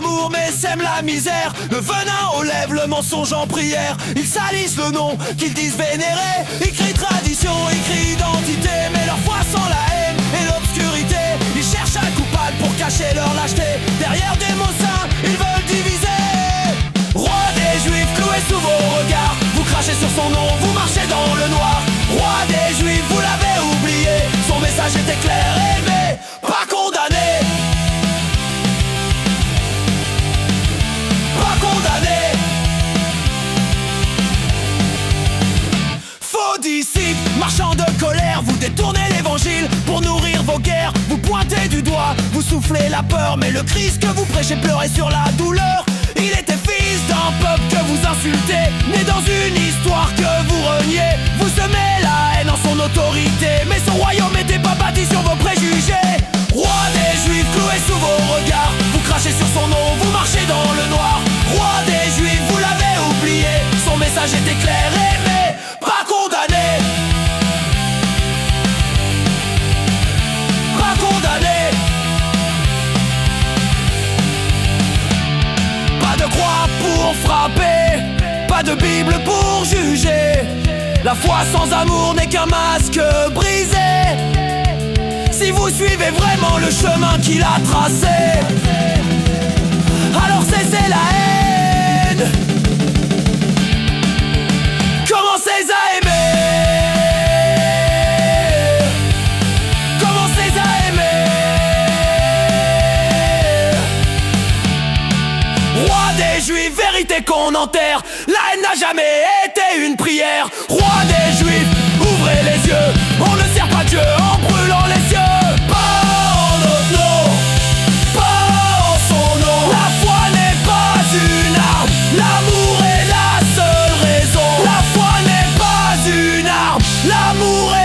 l'amour mais sèment la misère. Le venin aux lèvres, le mensonge en prière. Ils salissent le nom qu'ils disent vénérer. Ils crient tradition, ils crient identité, mais leur foi sans la haine et l'obscurité. Ils cherchent un coupable pour cacher leur lâcheté. Derrière des mots saints, ils veulent diviser. Roi des juifs cloué sous vos regards, vous crachez sur son nom, vous marchez dans le noir. Roi des juifs, vous l'avez oublié, son message était clair, aimé, pas condamné. Pas condamné. Faux disciples, marchands de colère, vous détournez l'évangile pour nourrir vos guerres. Vous pointez du doigt, vous soufflez la peur, mais le Christ que vous prêchez pleurait sur la douleur. Il était fils d'un peuple que vous insultez, né dans une histoire que vous reniez. Vous semez la haine en son autorité, mais son royaume n'était pas bâti sur vos préjugés. Roi des juifs cloué sous vos regards, vous crachez sur son nom, vous marchez dans le noir. Roi des juifs, vous l'avez oublié, son message était clair, aimé, pas condamné. Pas condamné. Pas de croix pour frapper, pas de Bible pour juger. La foi sans amour n'est qu'un masque brisé. Si vous suivez vraiment le chemin qu'il a tracé, alors cessez la haine, commencez à aimer. Commencez à aimer. Roi des juifs, vérité qu'on enterre, la haine n'a jamais été une prière. Roi des juifs, ouvrez les yeux, on ne sert pas Dieu en brûlant les cieux. Pas en notre nom, pas en son nom. La foi n'est pas une arme, l'amour est la seule raison. La foi n'est pas une arme, l'amour est